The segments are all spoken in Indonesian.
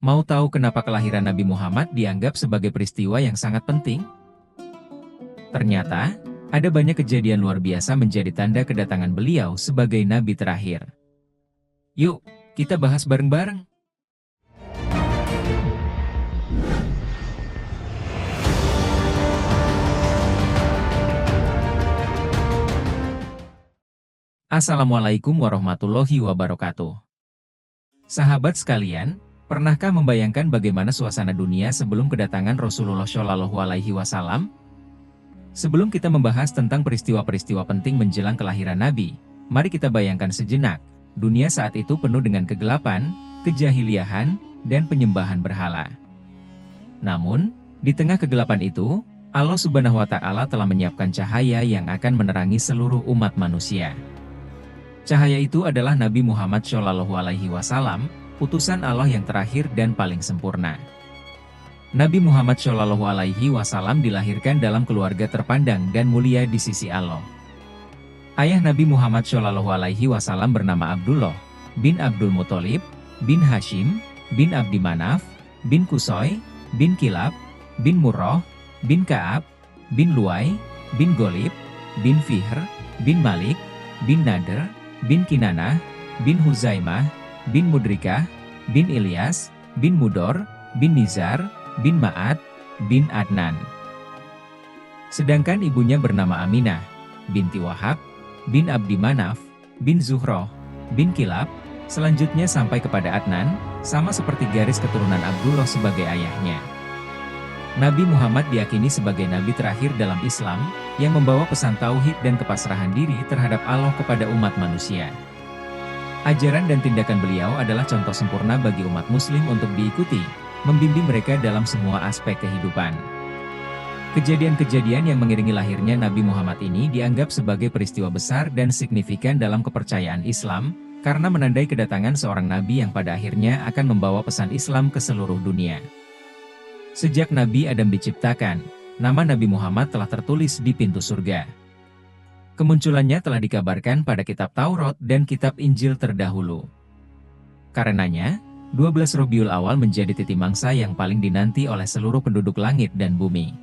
Mau tahu kenapa kelahiran Nabi Muhammad dianggap sebagai peristiwa yang sangat penting? Ternyata, ada banyak kejadian luar biasa menjadi tanda kedatangan beliau sebagai Nabi terakhir. Yuk, kita bahas bareng-bareng. Assalamualaikum warahmatullahi wabarakatuh. Sahabat sekalian, pernahkah membayangkan bagaimana suasana dunia sebelum kedatangan Rasulullah Shallallahu Alaihi Wasallam? Sebelum kita membahas tentang peristiwa-peristiwa penting menjelang kelahiran Nabi, mari kita bayangkan sejenak, dunia saat itu penuh dengan kegelapan, kejahiliahan, dan penyembahan berhala. Namun, di tengah kegelapan itu, Allah Subhanahu wa Ta'ala telah menyiapkan cahaya yang akan menerangi seluruh umat manusia. Cahaya itu adalah Nabi Muhammad Shallallahu Alaihi Wasallam, utusan Allah yang terakhir dan paling sempurna. Nabi Muhammad Shallallahu Alaihi Wasallam dilahirkan dalam keluarga terpandang dan mulia di sisi Allah. Ayah Nabi Muhammad Shallallahu Alaihi Wasallam bernama Abdullah bin Abdul Muthalib bin Hashim bin Abdi Manaf bin Qusay bin Kilab bin Murrah bin Ka'ab bin Luay bin Golib bin Fihr bin Malik bin Nadr bin Kinanah bin Huzaimah bin Mudrikah bin Ilyas bin Mudor bin Nizar bin Ma'ad bin Adnan. Sedangkan ibunya bernama Aminah binti Wahab bin Abdi Manaf bin Zuhroh bin Kilab, selanjutnya sampai kepada Adnan, sama seperti garis keturunan Abdullah sebagai ayahnya. Nabi Muhammad diyakini sebagai nabi terakhir dalam Islam, yang membawa pesan tauhid dan kepasrahan diri terhadap Allah kepada umat manusia. Ajaran dan tindakan beliau adalah contoh sempurna bagi umat muslim untuk diikuti, membimbing mereka dalam semua aspek kehidupan. Kejadian-kejadian yang mengiringi lahirnya Nabi Muhammad ini dianggap sebagai peristiwa besar dan signifikan dalam kepercayaan Islam, karena menandai kedatangan seorang nabi yang pada akhirnya akan membawa pesan Islam ke seluruh dunia. Sejak Nabi Adam diciptakan, nama Nabi Muhammad telah tertulis di pintu surga. Kemunculannya telah dikabarkan pada kitab Taurat dan kitab Injil terdahulu. Karenanya, 12 Rabiul Awal menjadi titik mangsa yang paling dinanti oleh seluruh penduduk langit dan bumi.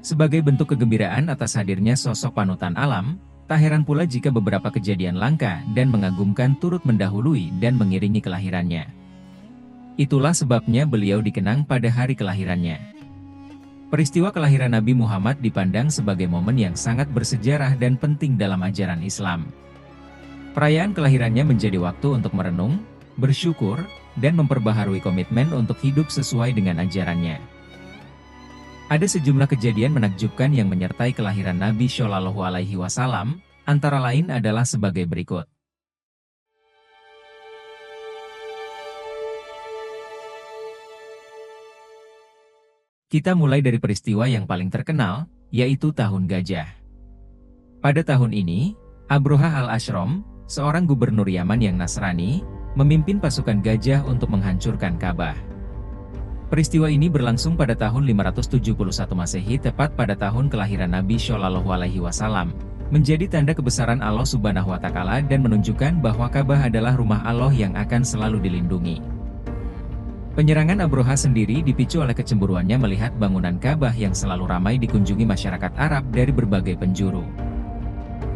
Sebagai bentuk kegembiraan atas hadirnya sosok panutan alam, tak heran pula jika beberapa kejadian langka dan mengagumkan turut mendahului dan mengiringi kelahirannya. Itulah sebabnya beliau dikenang pada hari kelahirannya. Peristiwa kelahiran Nabi Muhammad dipandang sebagai momen yang sangat bersejarah dan penting dalam ajaran Islam. Perayaan kelahirannya menjadi waktu untuk merenung, bersyukur, dan memperbaharui komitmen untuk hidup sesuai dengan ajarannya. Ada sejumlah kejadian menakjubkan yang menyertai kelahiran Nabi Shallallahu Alaihi Wasallam, antara lain adalah sebagai berikut. Kita mulai dari peristiwa yang paling terkenal, yaitu Tahun Gajah. Pada tahun ini, Abrohah al-Ashram, seorang gubernur Yaman yang Nasrani, memimpin pasukan gajah untuk menghancurkan Ka'bah. Peristiwa ini berlangsung pada tahun 571 Masehi, tepat pada tahun kelahiran Nabi Shallallahu Alaihi Wasallam, menjadi tanda kebesaran Allah Subhanahu wa Ta'ala dan menunjukkan bahwa Ka'bah adalah rumah Allah yang akan selalu dilindungi. Penyerangan Abrohah sendiri dipicu oleh kecemburuannya melihat bangunan Ka'bah yang selalu ramai dikunjungi masyarakat Arab dari berbagai penjuru.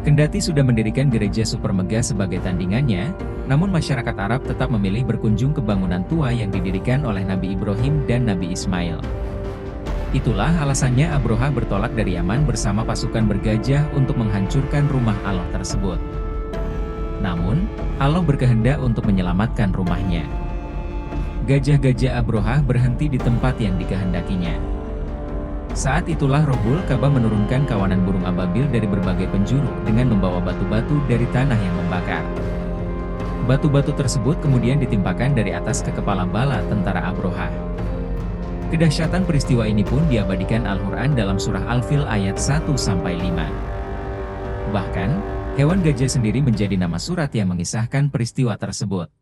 Kendati sudah mendirikan gereja super megah sebagai tandingannya, namun masyarakat Arab tetap memilih berkunjung ke bangunan tua yang didirikan oleh Nabi Ibrahim dan Nabi Ismail. Itulah alasannya Abrohah bertolak dari Yaman bersama pasukan bergajah untuk menghancurkan rumah Allah tersebut. Namun, Allah berkehendak untuk menyelamatkan rumahnya. Gajah-gajah Abrohah berhenti di tempat yang dikehendakinya. Saat itulah Rabbul Ka'bah menurunkan kawanan burung ababil dari berbagai penjuru dengan membawa batu-batu dari tanah yang membakar. Batu-batu tersebut kemudian ditimpakan dari atas ke kepala bala tentara Abrohah. Kedahsyatan peristiwa ini pun diabadikan Al-Quran dalam surah Al-Fil ayat 1-5. Bahkan, hewan gajah sendiri menjadi nama surat yang mengisahkan peristiwa tersebut.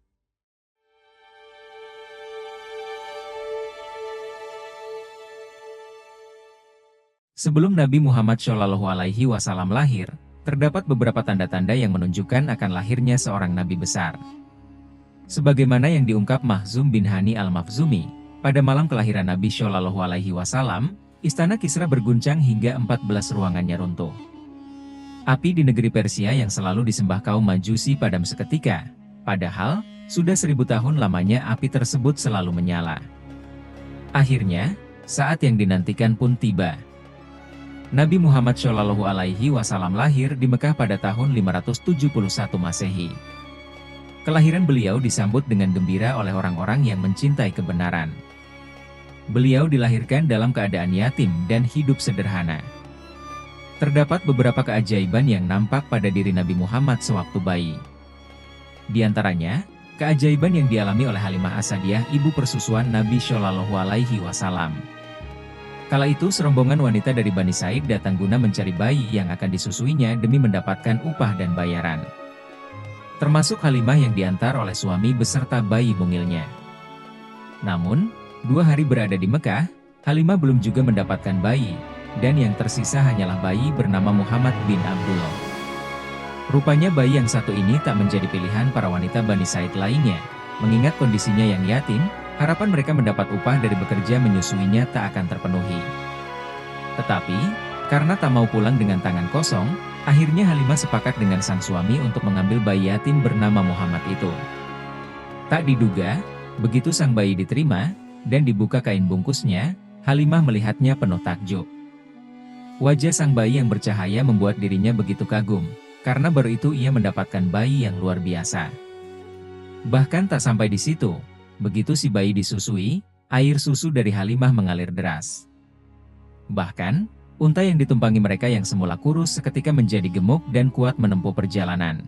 Sebelum Nabi Muhammad Shallallahu Alaihi Wasallam lahir, terdapat beberapa tanda-tanda yang menunjukkan akan lahirnya seorang nabi besar. Sebagaimana yang diungkap Mahzum bin Hani al-Makhzumi, pada malam kelahiran Nabi Shallallahu Alaihi Wasallam, istana Kisra berguncang hingga 14 ruangannya runtuh. Api di negeri Persia yang selalu disembah kaum Majusi padam seketika, padahal sudah 1000 tahun lamanya api tersebut selalu menyala. Akhirnya, saat yang dinantikan pun tiba. Nabi Muhammad Shallallahu Alaihi Wasallam lahir di Mekah pada tahun 571 Masehi. Kelahiran beliau disambut dengan gembira oleh orang-orang yang mencintai kebenaran. Beliau dilahirkan dalam keadaan yatim dan hidup sederhana. Terdapat beberapa keajaiban yang nampak pada diri Nabi Muhammad sewaktu bayi. Di antaranya, keajaiban yang dialami oleh Halimah As-Sadiah, ibu persusuan Nabi Shallallahu Alaihi Wasallam. Kala itu serombongan wanita dari Bani Said datang guna mencari bayi yang akan disusuinya demi mendapatkan upah dan bayaran. Termasuk Halimah yang diantar oleh suami beserta bayi mungilnya. Namun, 2 hari berada di Mekah, Halimah belum juga mendapatkan bayi, dan yang tersisa hanyalah bayi bernama Muhammad bin Abdullah. Rupanya bayi yang satu ini tak menjadi pilihan para wanita Bani Said lainnya, mengingat kondisinya yang yatim, harapan mereka mendapat upah dari bekerja menyusuinya tak akan terpenuhi. Tetapi, karena tak mau pulang dengan tangan kosong, akhirnya Halimah sepakat dengan sang suami untuk mengambil bayi yatim bernama Muhammad itu. Tak diduga, begitu sang bayi diterima, dan dibuka kain bungkusnya, Halimah melihatnya penuh takjub. Wajah sang bayi yang bercahaya membuat dirinya begitu kagum, karena baru itu ia mendapatkan bayi yang luar biasa. Bahkan tak sampai di situ, begitu si bayi disusui, air susu dari Halimah mengalir deras. Bahkan, unta yang ditumpangi mereka yang semula kurus seketika menjadi gemuk dan kuat menempuh perjalanan.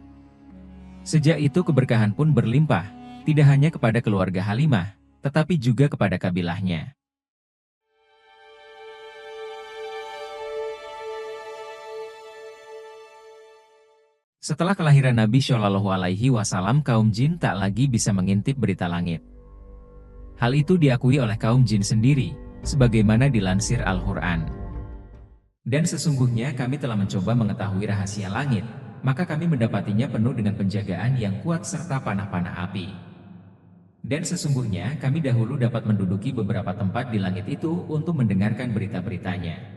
Sejak itu keberkahan pun berlimpah, tidak hanya kepada keluarga Halimah, tetapi juga kepada kabilahnya. Setelah kelahiran Nabi Shallallahu Alaihi Wasallam, kaum jin tak lagi bisa mengintip berita langit. Hal itu diakui oleh kaum jin sendiri, sebagaimana dilansir Al-Quran. Dan sesungguhnya kami telah mencoba mengetahui rahasia langit, maka kami mendapatinya penuh dengan penjagaan yang kuat serta panah-panah api. Dan sesungguhnya kami dahulu dapat menduduki beberapa tempat di langit itu untuk mendengarkan berita-beritanya.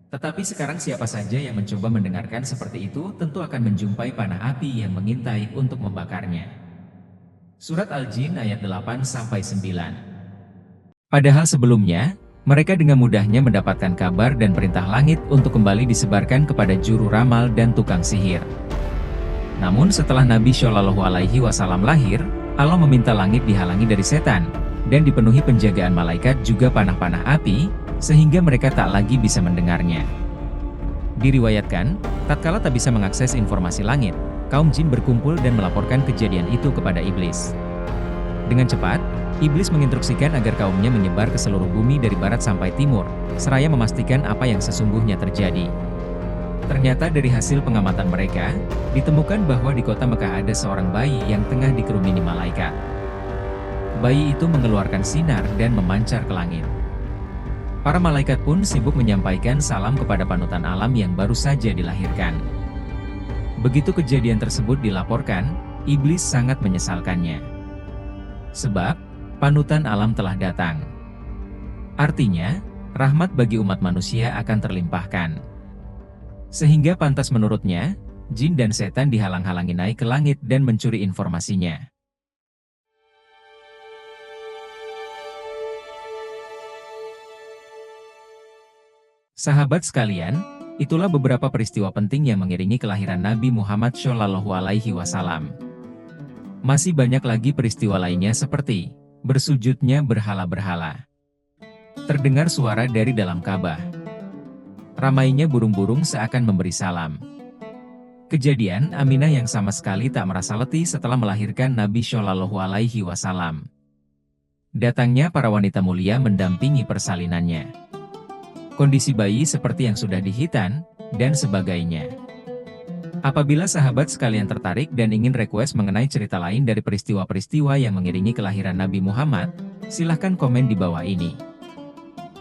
Tetapi sekarang siapa saja yang mencoba mendengarkan seperti itu tentu akan menjumpai panah api yang mengintai untuk membakarnya. Surat Al-Jin ayat 8-9. Padahal sebelumnya, mereka dengan mudahnya mendapatkan kabar dan perintah langit untuk kembali disebarkan kepada juru ramal dan tukang sihir. Namun setelah Nabi Shallallahu Alaihi Wasallam lahir, Allah meminta langit dihalangi dari setan, dan dipenuhi penjagaan malaikat juga panah-panah api, sehingga mereka tak lagi bisa mendengarnya. Diriwayatkan, tatkala tak bisa mengakses informasi langit, kaum jin berkumpul dan melaporkan kejadian itu kepada iblis. Dengan cepat, iblis menginstruksikan agar kaumnya menyebar ke seluruh bumi dari barat sampai timur, seraya memastikan apa yang sesungguhnya terjadi. Ternyata dari hasil pengamatan mereka, ditemukan bahwa di kota Mekah ada seorang bayi yang tengah dikerumuni malaikat. Bayi itu mengeluarkan sinar dan memancar ke langit. Para malaikat pun sibuk menyampaikan salam kepada panutan alam yang baru saja dilahirkan. Begitu kejadian tersebut dilaporkan, iblis sangat menyesalkannya. Sebab, panutan alam telah datang. Artinya, rahmat bagi umat manusia akan terlimpahkan. Sehingga pantas menurutnya, jin dan setan dihalang-halangi naik ke langit dan mencuri informasinya. Sahabat sekalian, itulah beberapa peristiwa penting yang mengiringi kelahiran Nabi Muhammad Shallallahu Alaihi Wasallam. Masih banyak lagi peristiwa lainnya seperti bersujudnya berhala-berhala, terdengar suara dari dalam Ka'bah, ramainya burung-burung seakan memberi salam, kejadian Aminah yang sama sekali tak merasa letih setelah melahirkan Nabi Shallallahu Alaihi Wasallam, datangnya para wanita mulia mendampingi persalinannya, kondisi bayi seperti yang sudah dihitan, dan sebagainya. Apabila sahabat sekalian tertarik dan ingin request mengenai cerita lain dari peristiwa-peristiwa yang mengiringi kelahiran Nabi Muhammad, silahkan komen di bawah ini.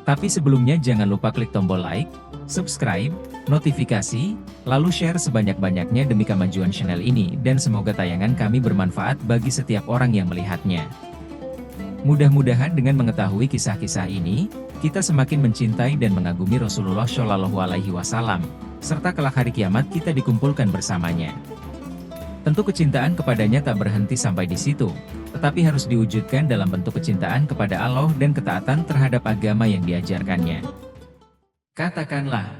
Tapi sebelumnya jangan lupa klik tombol like, subscribe, notifikasi, lalu share sebanyak-banyaknya demi kemajuan channel ini dan semoga tayangan kami bermanfaat bagi setiap orang yang melihatnya. Mudah-mudahan dengan mengetahui kisah-kisah ini, kita semakin mencintai dan mengagumi Rasulullah Shallallahu Alaihi Wasallam, serta kelak hari kiamat kita dikumpulkan bersamanya. Tentu kecintaan kepadanya tak berhenti sampai di situ, tetapi harus diwujudkan dalam bentuk kecintaan kepada Allah dan ketaatan terhadap agama yang diajarkannya. Katakanlah,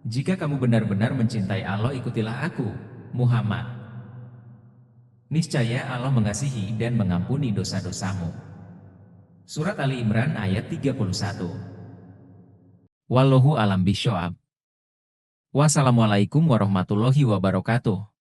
jika kamu benar-benar mencintai Allah ikutilah aku, Muhammad. Niscaya Allah mengasihi dan mengampuni dosa-dosamu. Surat Ali Imran ayat 31. Wallahu alam bisyawab. Wassalamualaikum warahmatullahi wabarakatuh.